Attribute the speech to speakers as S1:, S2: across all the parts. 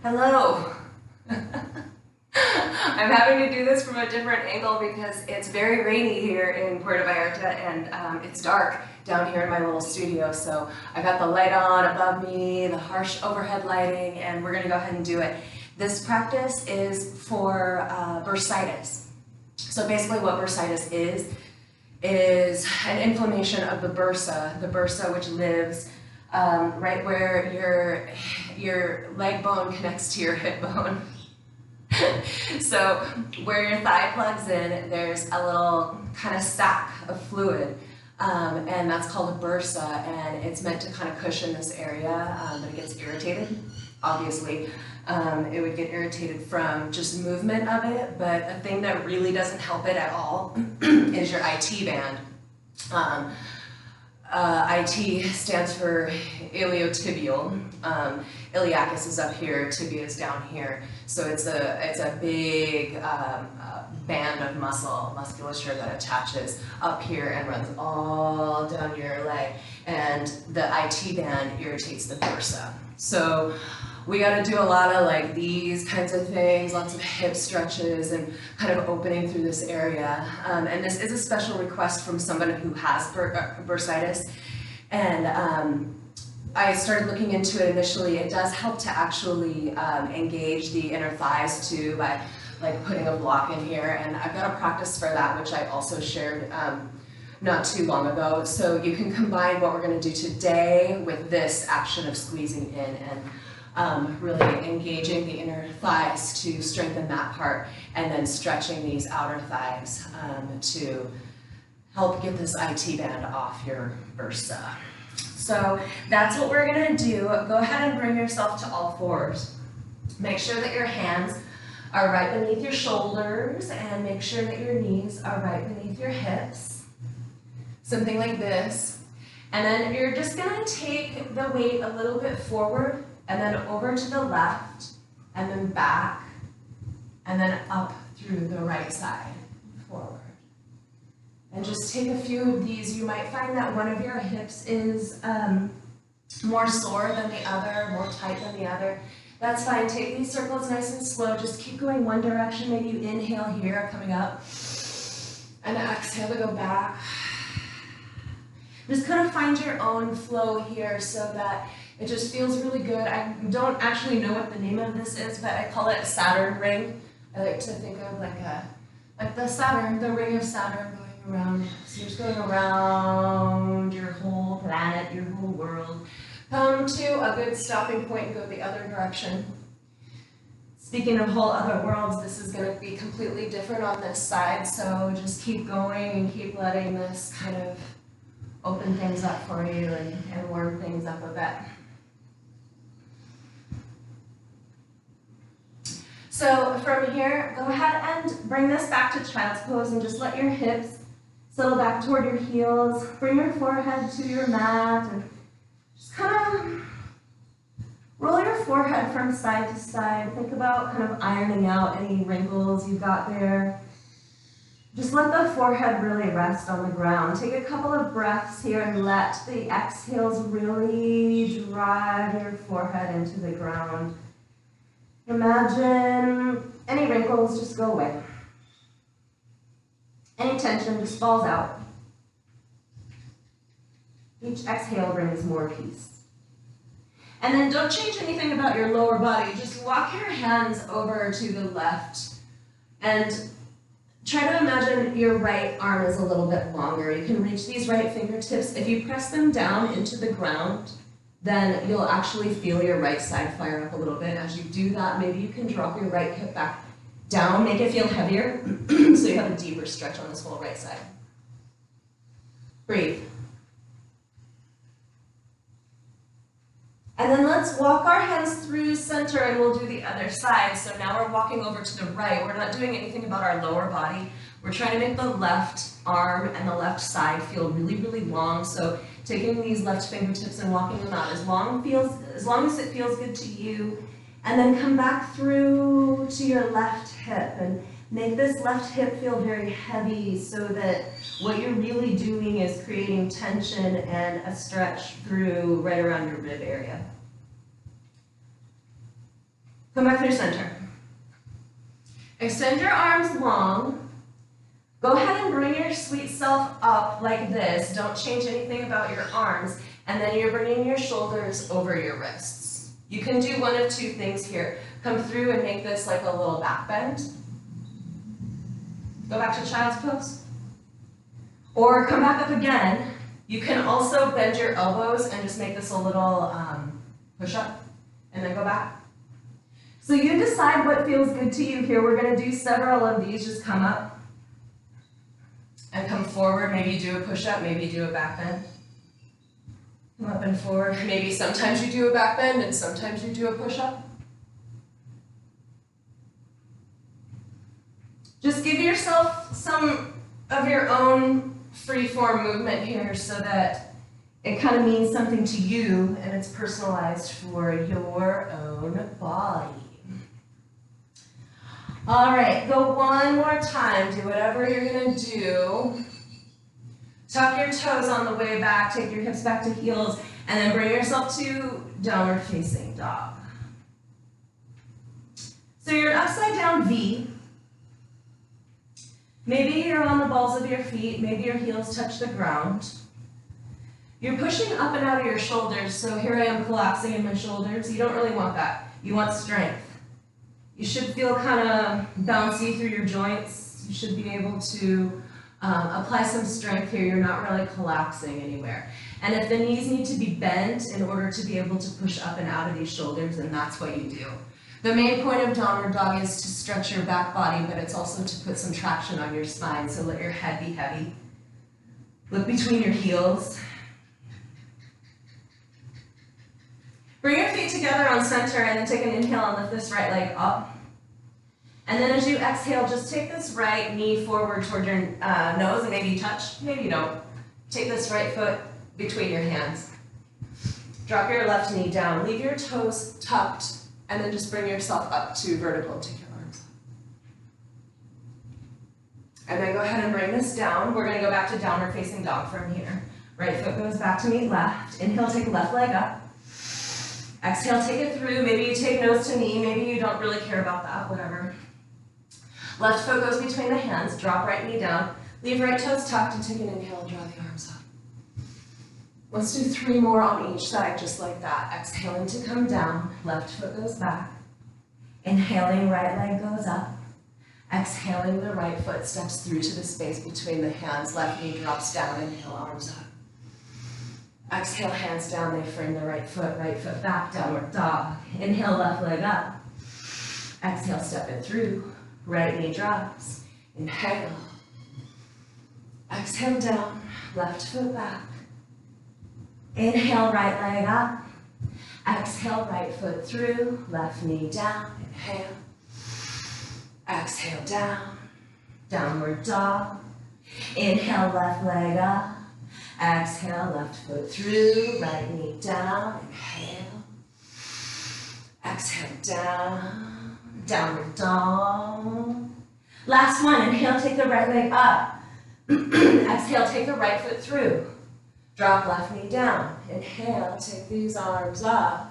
S1: Hello. I'm having to do this from a different angle because it's very rainy here in Puerto Vallarta and it's dark down here in my little studio. So I got the light on above me, the harsh overhead lighting, and we're gonna go ahead and do it. This practice is for bursitis. So basically what bursitis is an inflammation of the bursa which lives right where your leg bone connects to your hip bone. So where your thigh plugs in, there's a little kind of sac of fluid, and that's called a bursa, and it's meant to kind of cushion this area, but it gets irritated, obviously. It would get irritated from just movement of it, but a thing that really doesn't help it at all is your IT band. IT stands for iliotibial. Iliacus is up here, tibia is down here. So it's a big band of musculature that attaches up here and runs all down your leg. And the IT band irritates the bursa. So we got to do a lot of like these kinds of things, lots of hip stretches and kind of opening through this area. And this is a special request from someone who has bursitis. And I started looking into it initially. It does help to actually engage the inner thighs too by like putting a block in here. And I've got a practice for that, which I also shared not too long ago. So you can combine what we're going to do today with this action of squeezing in and really engaging the inner thighs to strengthen that part, and then stretching these outer thighs to help get this IT band off your bursa. So that's what we're gonna do. Go ahead and bring yourself to all fours. Make sure that your hands are right beneath your shoulders, and make sure that your knees are right beneath your hips. Something like this. And then you're just gonna take the weight a little bit forward, and then over to the left, and then back, and then up through the right side, forward. And just take a few of these. You might find that one of your hips is more sore than the other, more tight than the other. That's fine. Take these circles nice and slow. Just keep going one direction. Maybe you inhale here, coming up, and exhale to go back. Just kind of find your own flow here so that it just feels really good. I don't actually know what the name of this is, but I call it a Saturn ring. I like to think of like the Saturn, the ring of Saturn going around. So you're just going around your whole planet, your whole world. Come to a good stopping point and go the other direction. Speaking of whole other worlds, this is going to be completely different on this side, so just keep going and keep letting this kind of open things up for you and warm things up a bit. So from here, go ahead and bring this back to child's pose and just let your hips settle back toward your heels. Bring your forehead to your mat and just kind of roll your forehead from side to side. Think about kind of ironing out any wrinkles you've got there. Just let the forehead really rest on the ground. Take a couple of breaths here and let the exhales really drive your forehead into the ground. Imagine any wrinkles just go away. Any tension just falls out. Each exhale brings more peace. And then don't change anything about your lower body. Just walk your hands over to the left and try to imagine your right arm is a little bit longer. You can reach these right fingertips. If you press them down into the ground, then you'll actually feel your right side fire up a little bit. As you do that, maybe you can drop your right hip back down, make it feel heavier, so you have a deeper stretch on this whole right side. Breathe. And then let's walk our hands through center and we'll do the other side. So now we're walking over to the right. We're not doing anything about our lower body. We're trying to make the left arm and the left side feel really, really long. So taking these left fingertips and walking them out as long as it feels good to you. And then come back through to your left hip and make this left hip feel very heavy so that what you're really doing is creating tension and a stretch through right around your rib area. Come back through center. Extend your arms long. Go ahead and bring your sweet self up like this. Don't change anything about your arms. And then you're bringing your shoulders over your wrists. You can do one of two things here. Come through and make this like a little back bend. Go back to child's pose. Or come back up again. You can also bend your elbows and just make this a little push-up, and then go back. So you decide what feels good to you here. We're going to do several of these. Just come up and come forward. Maybe you do a push-up, maybe you do a back bend. Come up and forward. Maybe sometimes you do a back bend and sometimes you do a push-up. Just give yourself some of your own free-form movement here so that it kind of means something to you and it's personalized for your own body. All right, go one more time. Do whatever you're gonna do. Tuck your toes on the way back, take your hips back to heels, and then bring yourself to downward facing dog. So you're an upside down V. Maybe you're on the balls of your feet, maybe your heels touch the ground. You're pushing up and out of your shoulders, so here I am collapsing in my shoulders. You don't really want that. You want strength. You should feel kind of bouncy through your joints. You should be able to apply some strength here. You're not really collapsing anywhere. And if the knees need to be bent in order to be able to push up and out of these shoulders, then that's what you do. The main point of downward dog is to stretch your back body, but it's also to put some traction on your spine, so let your head be heavy. Look between your heels. Bring your feet together on center and then take an inhale and lift this right leg up. And then as you exhale, just take this right knee forward toward your nose, and maybe you touch, maybe you don't. Take this right foot between your hands. Drop your left knee down. Leave your toes tucked, and then just bring yourself up to vertical. Take your arms up. And then go ahead and bring this down. We're going to go back to downward facing dog from here. Right foot goes back to meet left. Inhale, take left leg up. Exhale, take it through. Maybe you take nose to knee. Maybe you don't really care about that, whatever. Left foot goes between the hands. Drop right knee down. Leave right toes tucked and take an inhale and draw the arms up. Let's do 3 more on each side, just like that. Exhaling to come down. Left foot goes back. Inhaling, right leg goes up. Exhaling, the right foot steps through to the space between the hands. Left knee drops down. Inhale, arms up. Exhale, hands down, they frame the right foot back, downward dog. Inhale, left leg up. Exhale, step it through. Right knee drops. Inhale. Exhale, down. Left foot back. Inhale, right leg up. Exhale, right foot through. Left knee down. Inhale. Exhale, down. Downward dog. Inhale, left leg up. Exhale, left foot through, right knee down, inhale. Exhale, down, downward dog. Last one, inhale, take the right leg up. Exhale, take the right foot through. Drop left knee down. Inhale, take these arms up.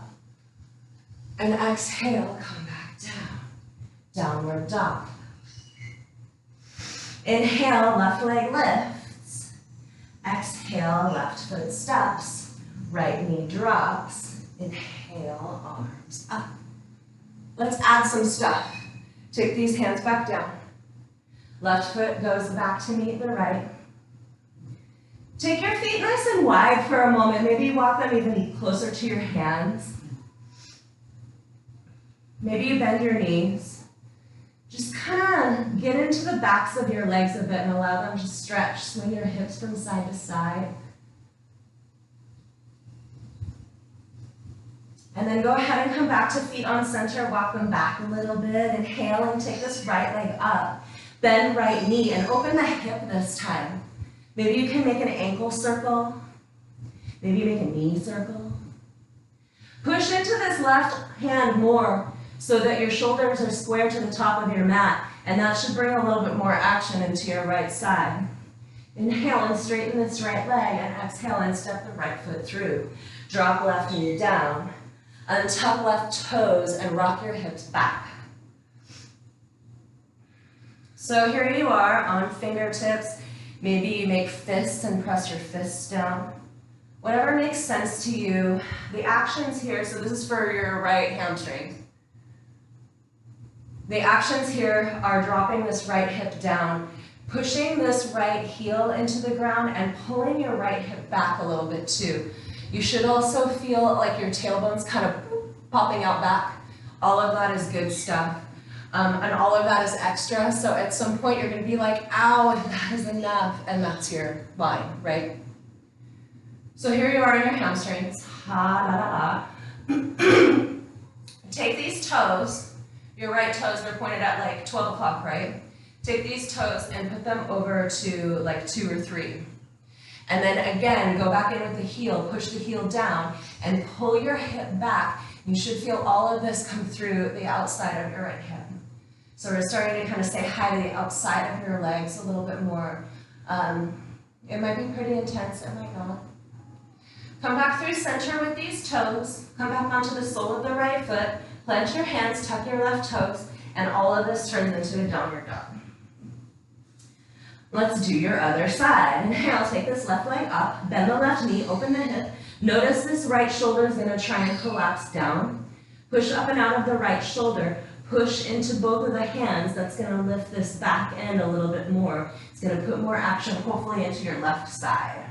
S1: And exhale, come back down. Downward dog. Inhale, left leg lifts. Exhale, left foot steps. Right knee drops. Inhale, arms up. Let's add some stuff. Take these hands back down. Left foot goes back to meet the right. Take your feet nice and wide for a moment. Maybe walk them even closer to your hands. Maybe you bend your knees. Just kind of get into the backs of your legs a bit and allow them to stretch. Swing your hips from side to side. And then go ahead and come back to feet on center. Walk them back a little bit. Inhale and take this right leg up. Bend right knee and open the hip this time. Maybe you can make an ankle circle. Maybe you make a knee circle. Push into this left hand more so that your shoulders are square to the top of your mat, and that should bring a little bit more action into your right side. Inhale and straighten this right leg, and exhale and step the right foot through. Drop left knee down. Untuck left toes and rock your hips back. So here you are on fingertips. Maybe you make fists and press your fists down. Whatever makes sense to you. The actions here, so this is for your right hamstring. The actions here are dropping this right hip down, pushing this right heel into the ground and pulling your right hip back a little bit too. You should also feel like your tailbone's kind of popping out back. All of that is good stuff. And all of that is extra, so at some point you're going to be like, ow, that is enough, and that's your line, right? So here you are in your hamstrings. Ha, da, da, da. Take these toes, your right toes, they're pointed at like 12 o'clock, right? Take these toes and put them over to like 2 or 3. And then again, go back in with the heel, push the heel down, and pull your hip back. You should feel all of this come through the outside of your right hip. So we're starting to kind of say hi to the outside of your legs a little bit more. It might be pretty intense, it might not. Come back through center with these toes. Come back onto the sole of the right foot. Plant your hands, tuck your left toes, and all of this turns into a downward dog. Let's do your other side. Inhale, take this left leg up, bend the left knee, open the hip. Notice this right shoulder is going to try and collapse down. Push up and out of the right shoulder. Push into both of the hands. That's going to lift this back end a little bit more. It's going to put more action, hopefully, into your left side.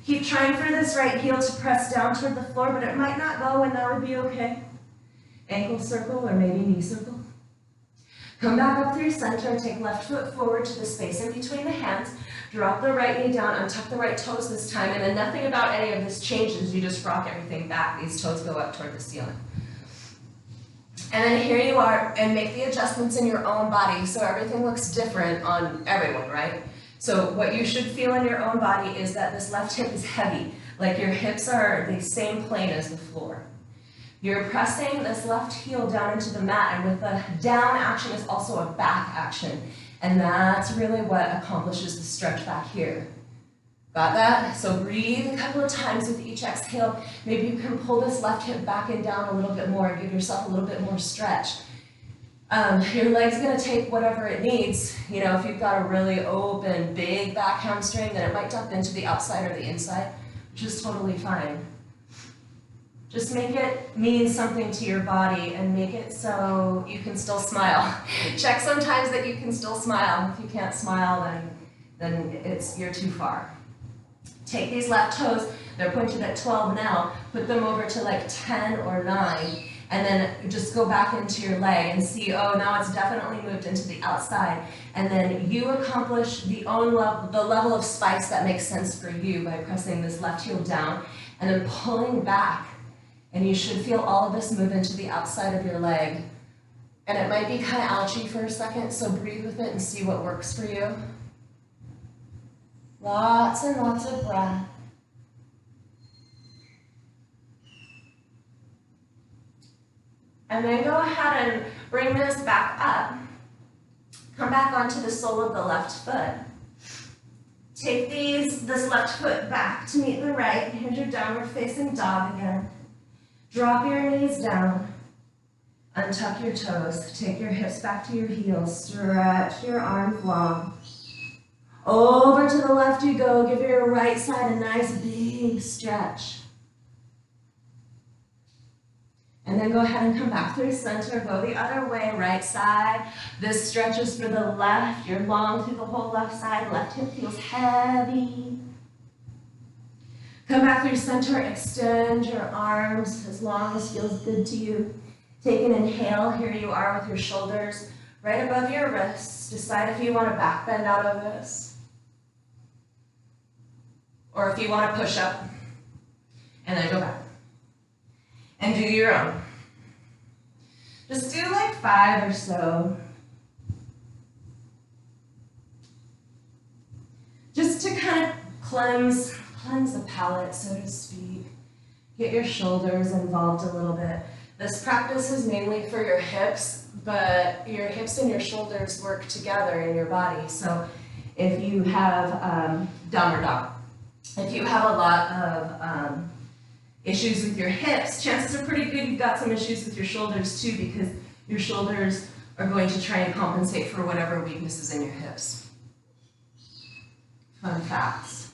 S1: Keep trying for this right heel to press down toward the floor, but it might not go, and that would be okay. Ankle circle or maybe knee circle. Come back up through center. Take left foot forward to the space in between the hands. Drop the right knee down, untuck the right toes this time, and then nothing about any of this changes. You just rock everything back. These toes go up toward the ceiling. And then here you are, and make the adjustments in your own body so everything looks different on everyone, right? So what you should feel in your own body is that this left hip is heavy, like your hips are the same plane as the floor. You're pressing this left heel down into the mat, and with the down action is also a back action. And that's really what accomplishes the stretch back here. Got that? So breathe a couple of times with each exhale. Maybe you can pull this left hip back and down a little bit more and give yourself a little bit more stretch. Your leg's going to take whatever it needs. You know, if you've got a really open, big back hamstring, then it might dump into the outside or the inside, which is totally fine. Just make it mean something to your body and make it so you can still smile. Check sometimes that you can still smile. If you can't smile, then you're too far. Take these left toes, they're pointed at 12 now, put them over to like 10 or 9, and then just go back into your leg and see, oh, now it's definitely moved into the outside. And then you accomplish the level of spice that makes sense for you by pressing this left heel down and then pulling back. And you should feel all of this move into the outside of your leg. And it might be kind of ouchy for a second, so breathe with it and see what works for you. Lots and lots of breath. And then go ahead and bring this back up. Come back onto the sole of the left foot. Take this left foot back to meet the right. Here's your downward facing dog again. Drop your knees down. Untuck your toes. Take your hips back to your heels. Stretch your arms long. Over to the left you go. Give your right side a nice big stretch. And then go ahead and come back through center. Go the other way, right side. This stretch is for the left. You're long through the whole left side. Left hip feels heavy. Come back through center. Extend your arms as long as feels good to you. Take an inhale. Here you are with your shoulders right above your wrists. Decide if you want to back bend out of this, or if you want to push up, and then go back. And do your own. Just do like 5 or so. Just to kind of cleanse the palate, so to speak. Get your shoulders involved a little bit. This practice is mainly for your hips, but your hips and your shoulders work together in your body. So if you have downward dog, if you have a lot of Issues with your hips, chances are pretty good you've got some issues with your shoulders too, because your shoulders are going to try and compensate for whatever weaknesses in your hips. Fun facts.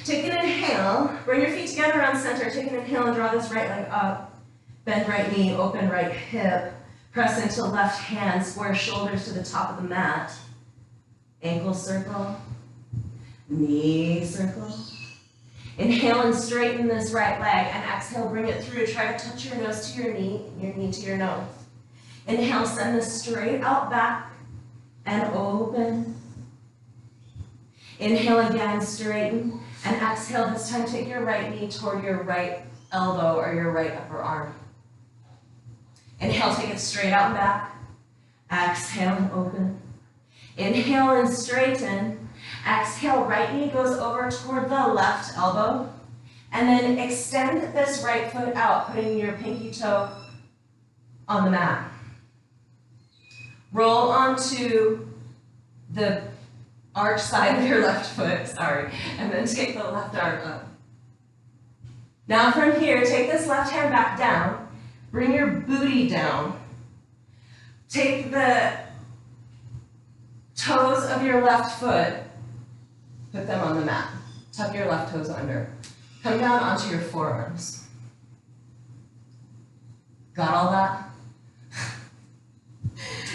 S1: Take an inhale, bring your feet together around center, take an inhale and draw this right leg up, bend right knee, open right hip, press into left hand, square shoulders to the top of the mat, ankle circle, knee circle. Inhale and straighten this right leg, and exhale, bring it through. Try to touch your nose to your knee to your nose. Inhale, send this straight out back and open. Inhale again, straighten, and exhale. This time, take your right knee toward your right elbow or your right upper arm. Inhale, take it straight out and back. Exhale and open. Inhale and straighten. Exhale, right knee goes over toward the left elbow. And then extend this right foot out, putting your pinky toe on the mat. Roll onto the arch side of your left foot, and then take the left arm up. Now from here, take this left hand back down, bring your booty down. Take the toes of your left foot, put them on the mat. Tuck your left toes under. Come down onto your forearms. Got all that?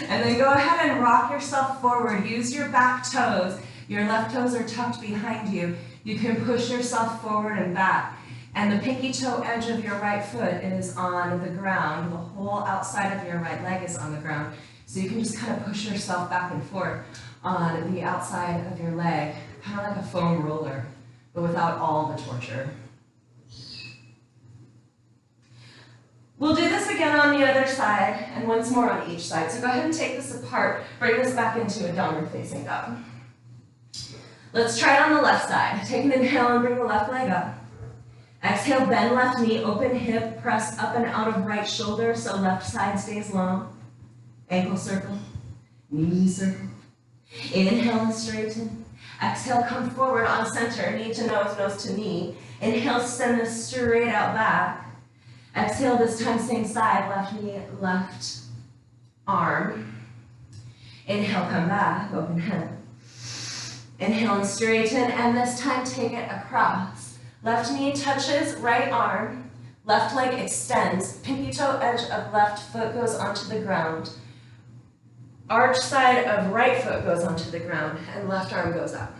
S1: And then go ahead and rock yourself forward. Use your back toes. Your left toes are tucked behind you. You can push yourself forward and back. And the pinky toe edge of your right foot is on the ground. The whole outside of your right leg is on the ground. So you can just kind of push yourself back and forth on the outside of your leg, kind of like a foam roller, but without all the torture. We'll do this again on the other side, and once more on each side. So go ahead and take this apart, bring this back into a downward facing dog. Let's try it on the left side. Take an inhale and bring the left leg up. Exhale, bend left knee, open hip, press up and out of right shoulder so left side stays long. Ankle circle, knee circle. Inhale and straighten. Exhale, come forward on center, knee to nose, nose to knee. Inhale, send this straight out back. Exhale, this time same side, left knee, left arm. Inhale, come back, open hip. Inhale and straighten, and this time take it across. Left knee touches right arm, left leg extends, pinky toe edge of left foot goes onto the ground. Arch side of right foot goes onto the ground, and left arm goes up.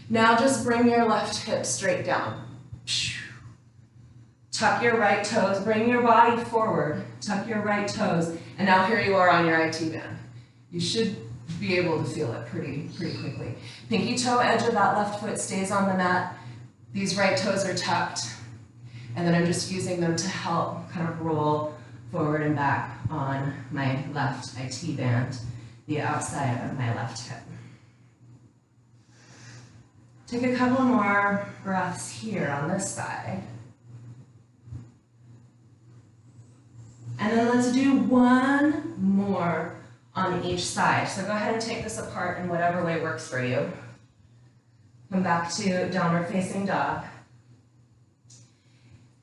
S1: Now just bring your left hip straight down. Tuck your right toes, bring your body forward, tuck your right toes, and now here you are on your IT band. You should be able to feel it pretty quickly. Pinky toe edge of that left foot stays on the mat. These right toes are tucked, and then I'm just using them to help kind of roll forward and back on my left IT band, the outside of my left hip. Take a couple more breaths here on this side. And then let's do one more on each side. So go ahead and take this apart in whatever way works for you. Come back to downward facing dog.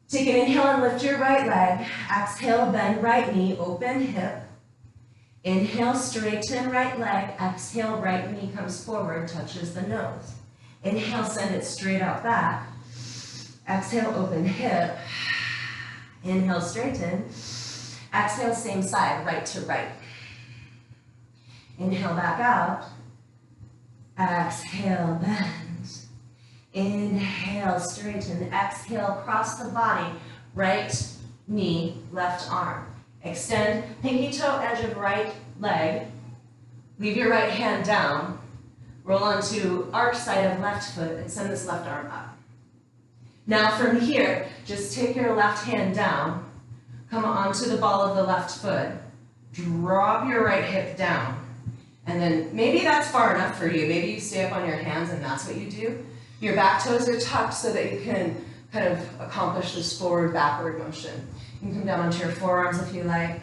S1: Take an inhale and lift your right leg. Exhale, bend right knee, open hip. Inhale, straighten right leg. Exhale, right knee comes forward, touches the nose. Inhale, send it straight out back. Exhale, open hip. Inhale, straighten. Exhale, same side, right to right. Inhale, back out. Exhale, bend. Inhale, straighten. Exhale, cross the body. Right knee, left arm. Extend, pinky toe edge of right leg. Leave your right hand down. Roll onto arch side of left foot and send this left arm up. Now from here, just take your left hand down. Come onto the ball of the left foot. Drop your right hip down. And then maybe that's far enough for you. Maybe you stay up on your hands and that's what you do. Your back toes are tucked so that you can kind of accomplish this forward-backward motion. You can come down onto your forearms if you like.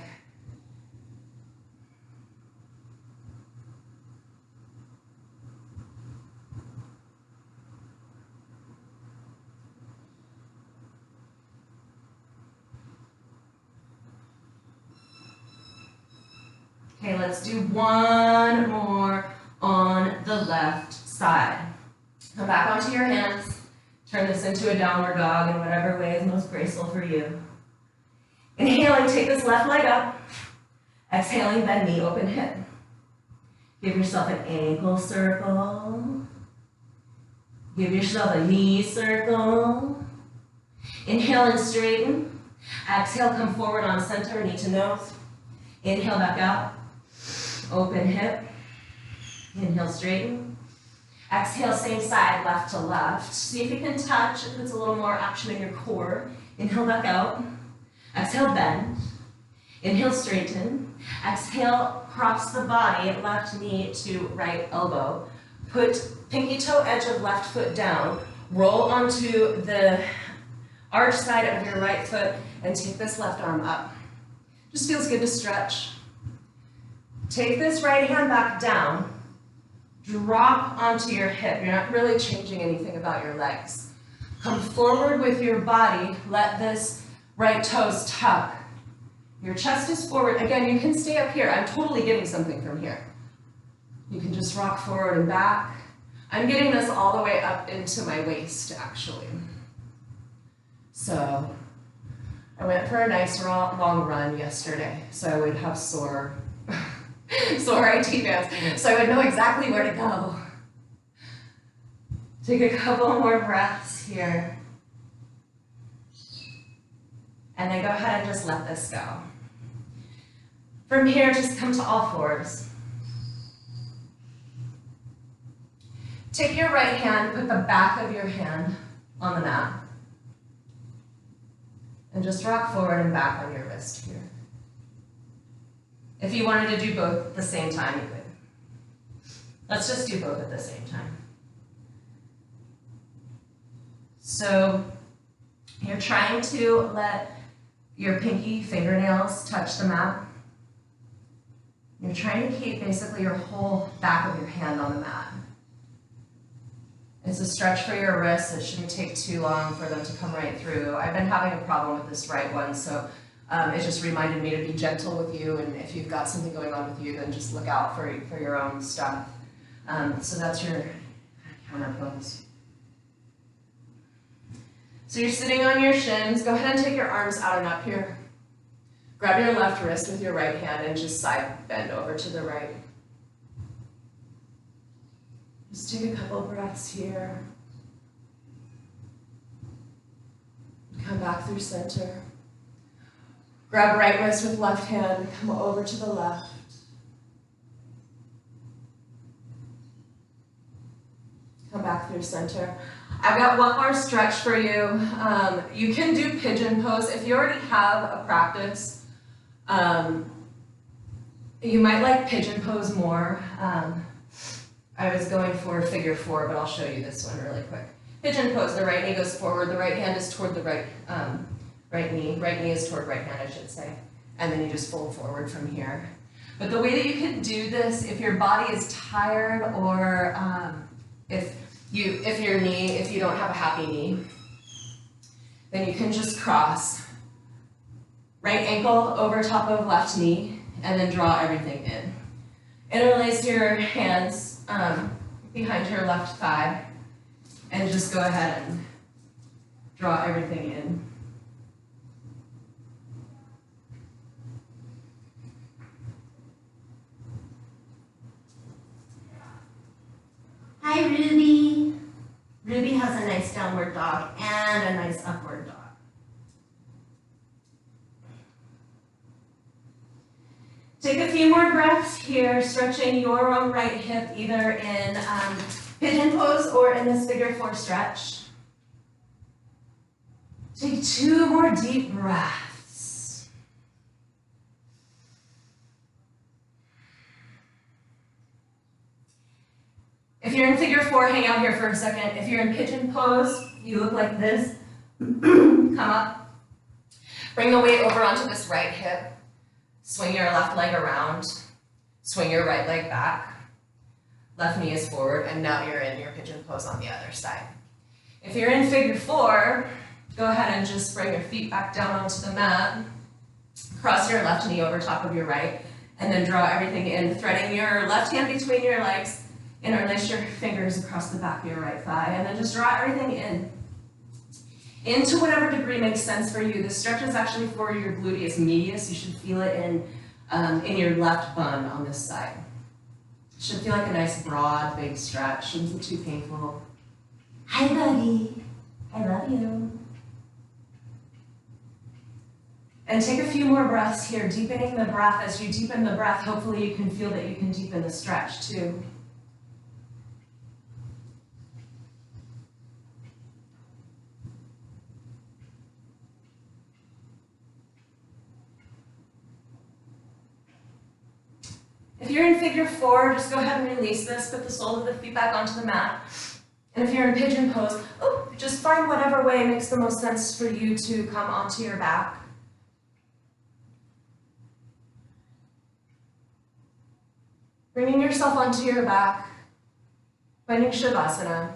S1: Okay, let's do one more on the left side. Come back onto your hands. Turn this into a downward dog in whatever way is most graceful for you. Inhaling, take this left leg up. Exhaling, bend knee, open hip. Give yourself an ankle circle. Give yourself a knee circle. Inhale and straighten. Exhale, come forward on center, knee to nose. Inhale, back out. Open hip. Inhale, straighten. Exhale, same side, left to left. See if you can touch, if it's a little more action in your core. Inhale, back out. Exhale, bend. Inhale, straighten. Exhale, cross the body, left knee to right elbow. Put pinky toe edge of left foot down. Roll onto the arch side of your right foot and take this left arm up. Just feels good to stretch. Take this right hand back down. Drop onto your hip. You're not really changing anything about your legs. Come forward with your body. Let this right toes tuck. Your chest is forward. Again, you can stay up here. I'm totally getting something from here. You can just rock forward and back. I'm getting this all the way up into my waist, actually. So I went for a nice long run yesterday, so I would have sore IT bands, so I would know exactly where to go. Take a couple more breaths here. And then go ahead and just let this go. From here, just come to all fours. Take your right hand, put the back of your hand on the mat. And just rock forward and back on your wrist here. If you wanted to do both at the same time, you could. Let's just do both at the same time. So you're trying to let your pinky fingernails touch the mat. You're trying to keep basically your whole back of your hand on the mat. It's a stretch for your wrists. It shouldn't take too long for them to come right through. I've been having a problem with this right one, so it just reminded me to be gentle with you, and if you've got something going on with you, then just look out for your own stuff. So that's your counter pose. So you're sitting on your shins. Go ahead and take your arms out and up here. Grab your left wrist with your right hand and just side bend over to the right. Just take a couple breaths here. Come back through center. Grab right wrist with left hand, come over to the left. Come back through center. I've got one more stretch for you. You can do pigeon pose. If you already have a practice, you might like pigeon pose more. I was going for figure 4, but I'll show you this one really quick. Pigeon pose, the right knee goes forward, the right hand is toward the right knee. Right knee is toward right hand, I should say. And then you just fold forward from here. But the way that you can do this, if your body is tired or if you don't have a happy knee, then you can just cross. Right ankle over top of left knee, and then draw everything in. Interlace your hands behind your left thigh, and just go ahead and draw everything in. Hi, Ruby. Ruby has a nice downward dog and a nice upward dog. Take a few more breaths here, stretching your own right hip, either in pigeon pose or in this figure 4 stretch. Take 2 more deep breaths. If you're in figure 4, hang out here for a second. If you're in pigeon pose, you look like this. Come up. Bring the weight over onto this right hip. Swing your left leg around, swing your right leg back, left knee is forward, and now you're in your pigeon pose on the other side. If you're in figure 4, go ahead and just bring your feet back down onto the mat, cross your left knee over top of your right, And then draw everything in, threading your left hand between your legs, interlace your fingers across the back of your right thigh, and then just draw everything in. Into whatever degree makes sense for you. The stretch is actually for your gluteus medius. You should feel it in your left bun on this side. Should feel like a nice, broad, big stretch. Shouldn't be too painful. Hi, buddy. I love you. And take a few more breaths here, deepening the breath. As you deepen the breath, hopefully you can feel that you can deepen the stretch too. If you're in figure 4, just go ahead and release this. Put the soles of the feet back onto the mat. And if you're in pigeon pose, just find whatever way makes the most sense for you to come onto your back. Bringing yourself onto your back, finding Shavasana.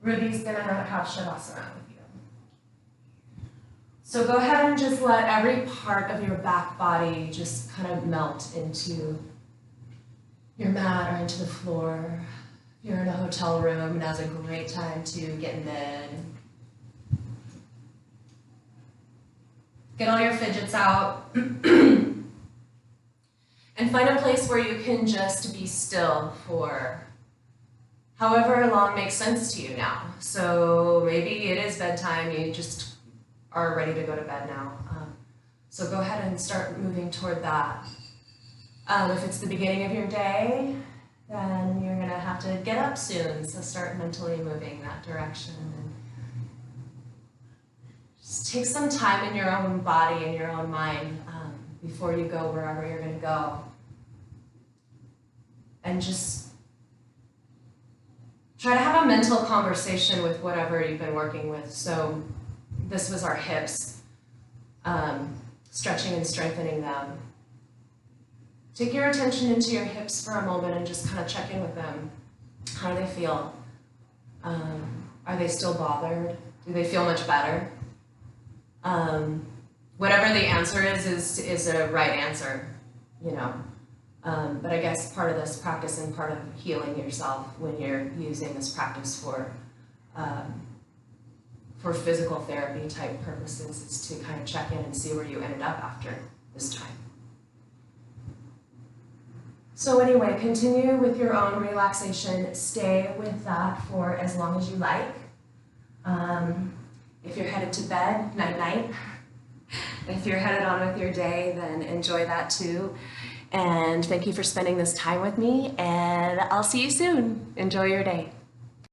S1: Ruby's gonna have Shavasana with you. So go ahead and just let every part of your back body just kind of melt into your mat or into the floor. If you're in a hotel room, now's a great time to get in bed. Get all your fidgets out. And find a place where you can just be still for however long makes sense to you now. So maybe it is bedtime, you just are ready to go to bed now. So go ahead and start moving toward that. If it's the beginning of your day, then you're gonna have to get up soon, so start mentally moving that direction. And just take some time in your own body and your own mind before you go wherever you're gonna go. And just try to have a mental conversation with whatever you've been working with. So this was our hips, stretching and strengthening them. Take your attention into your hips for a moment and just kind of check in with them. How do they feel? Are they still bothered? Do they feel much better? Whatever the answer is a right answer, you know. But I guess part of this practice and part of healing yourself when you're using this practice for physical therapy type purposes is to kind of check in and see where you ended up after this time. So anyway, continue with your own relaxation. Stay with that for as long as you like. If you're headed to bed, night-night. If you're headed on with your day, then enjoy that too. And thank you for spending this time with me, and I'll see you soon. Enjoy your day.